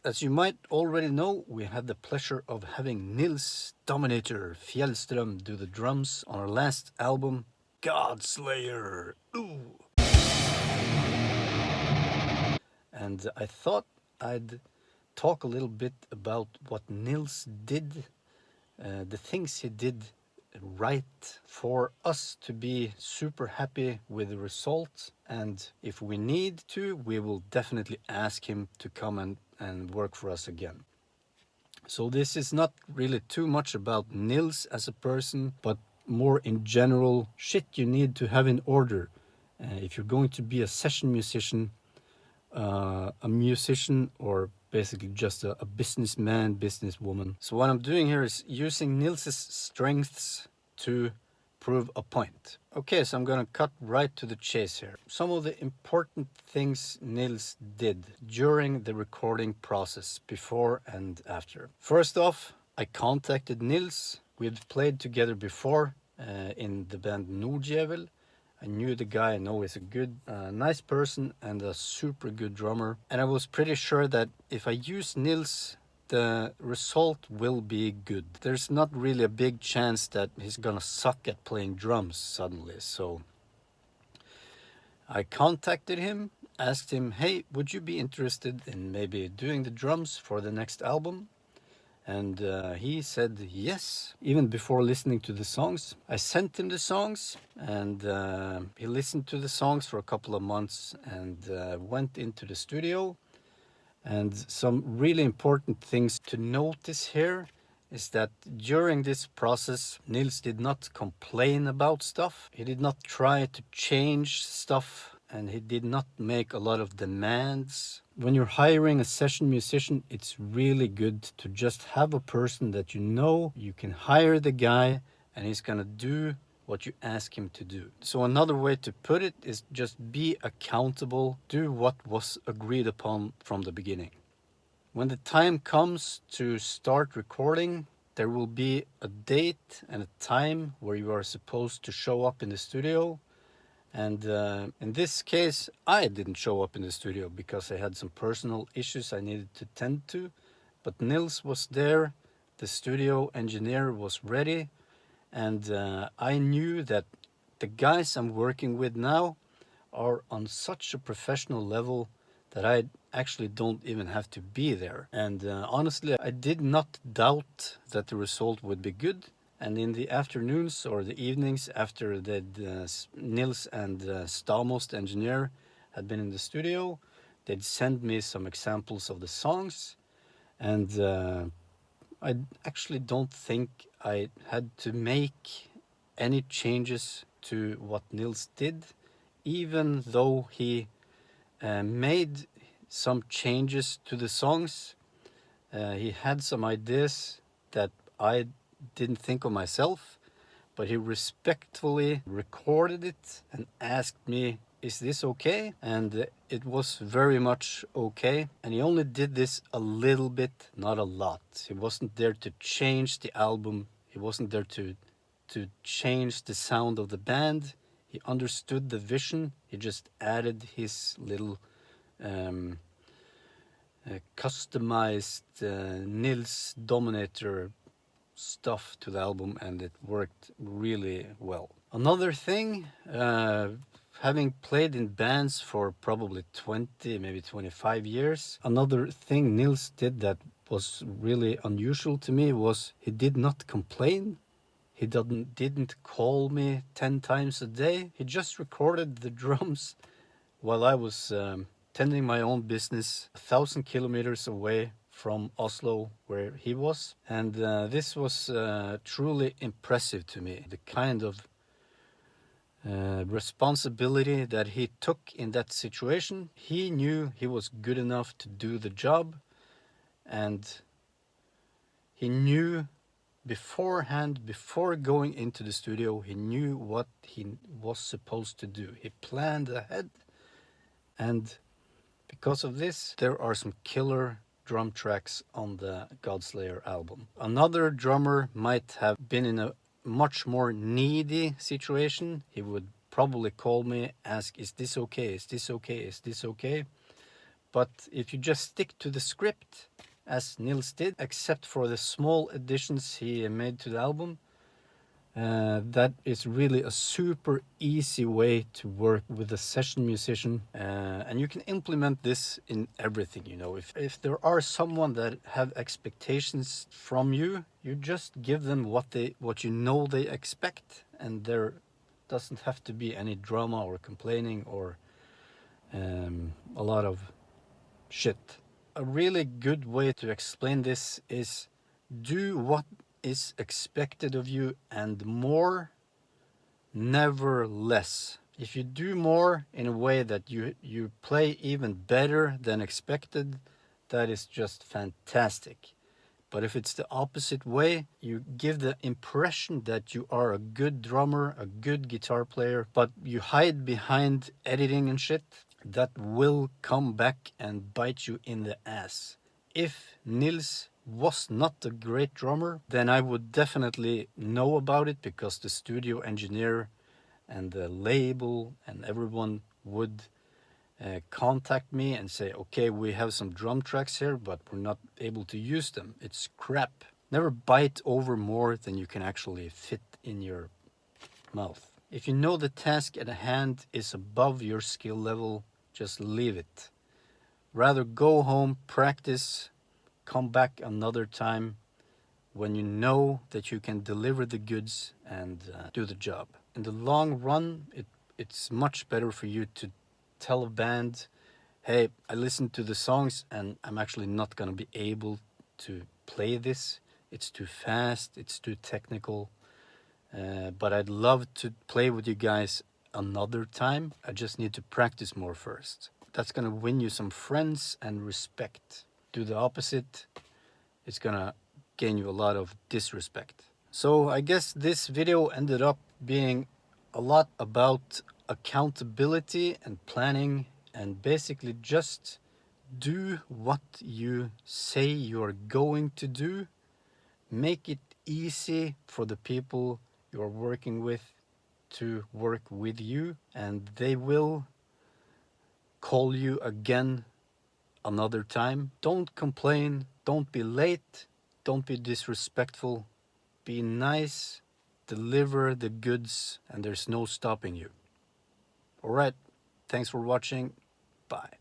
as you might already know, we had the pleasure of having Nils Dominator Fjellstrøm do the drums on our last album, Godslayer. Ooh! And I thought I'd talk a little bit about what Nils did, the things he did right for us to be super happy with the result. And if we need to, we will definitely ask him to come and work for us again. So this is not really too much about Nils as a person, but more in general shit you need to have in order. If you're going to be a session musician, a musician, or basically just a businessman, businesswoman. So what I'm doing here is using Nils's strengths to prove a point. Okay, so I'm gonna cut right to the chase here. Some of the important things Nils did during the recording process, before and after. First off, I contacted Nils. We've played together before in the band Nordjävel. I knew the guy. I know he's a good, nice person and a super good drummer. And I was pretty sure that if I use Nils, the result will be good. There's not really a big chance that he's gonna suck at playing drums suddenly. So I contacted him, asked him, hey, would you be interested in maybe doing the drums for the next album? And he said yes, even before listening to the songs. I sent him the songs, and he listened to the songs for a couple of months and went into the studio. And some really important things to notice here is that during this process, Nils did not complain about stuff. He did not try to change stuff, and he did not make a lot of demands. When you're hiring a session musician, it's really good to just have a person that you know. You can hire the guy and he's gonna do what you ask him to do. So another way to put it is just be accountable, do what was agreed upon from the beginning. When the time comes to start recording, there will be a date and a time where you are supposed to show up in the studio. And in this case, I didn't show up in the studio because I had some personal issues I needed to tend to. But Nils was there, the studio engineer was ready, and I knew that the guys I'm working with now are on such a professional level that I actually don't even have to be there. And honestly, I did not doubt that the result would be good. And in the afternoons or the evenings after Nils and Stamos, the engineer, had been in the studio, they'd send me some examples of the songs. And I actually don't think I had to make any changes to what Nils did, even though he made some changes to the songs. He had some ideas that I didn't think of myself, but he respectfully recorded it and asked me, is this okay? And it was very much okay. And he only did this a little bit, not a lot. He wasn't there to change the album. He wasn't there to change the sound of the band. He understood the vision. He just added his little customized Nils Dominator stuff to the album, and it worked really well. Another thing, having played in bands for probably 20, maybe 25 years, another thing Nils did that was really unusual to me was he did not complain. He didn't call me 10 times a day. He just recorded the drums while I was tending my own business 1,000 kilometers away from Oslo, where he was. And this was truly impressive to me. The kind of responsibility that he took in that situation. He knew he was good enough to do the job, and he knew beforehand, before going into the studio, he knew what he was supposed to do. He planned ahead, and because of this, there are some killer drum tracks on the Godslayer album. Another drummer might have been in a much more needy situation. He would probably call me, ask, is this okay? Is this okay? Is this okay? But if you just stick to the script, as Nils did, except for the small additions he made to the album, that is really a super easy way to work with a session musician, and you can implement this in everything. You know, if there are someone that have expectations from you, you just give them what you know they expect, and there doesn't have to be any drama or complaining or a lot of shit. A really good way to explain this is do what is expected of you and more, never less. If you do more in a way that you play even better than expected, that is just fantastic. But if it's the opposite way, you give the impression that you are a good drummer, a good guitar player, but you hide behind editing and shit, that will come back and bite you in the ass. If Nils was not a great drummer, then I would definitely know about it, because the studio engineer and the label and everyone would contact me and say, okay, we have some drum tracks here, but we're not able to use them. It's crap. Never bite over more than you can actually fit in your mouth. If you know the task at hand is above your skill level, just leave it. Rather go home, practice, come back another time when you know that you can deliver the goods and do the job. In the long run, it's much better for you to tell a band, hey, I listened to the songs and I'm actually not going to be able to play this. It's too fast, it's too technical, but I'd love to play with you guys another time. I just need to practice more first. That's going to win you some friends and respect. Do the opposite, it's going to gain you a lot of disrespect. So I guess this video ended up being a lot about accountability and planning, and basically just do what you say you're going to do. Make it easy for the people you're working with to work with you, and they will call you again another time. Don't complain, don't be late, don't be disrespectful, be nice, deliver the goods, and there's no stopping you. All right, thanks for watching. Bye.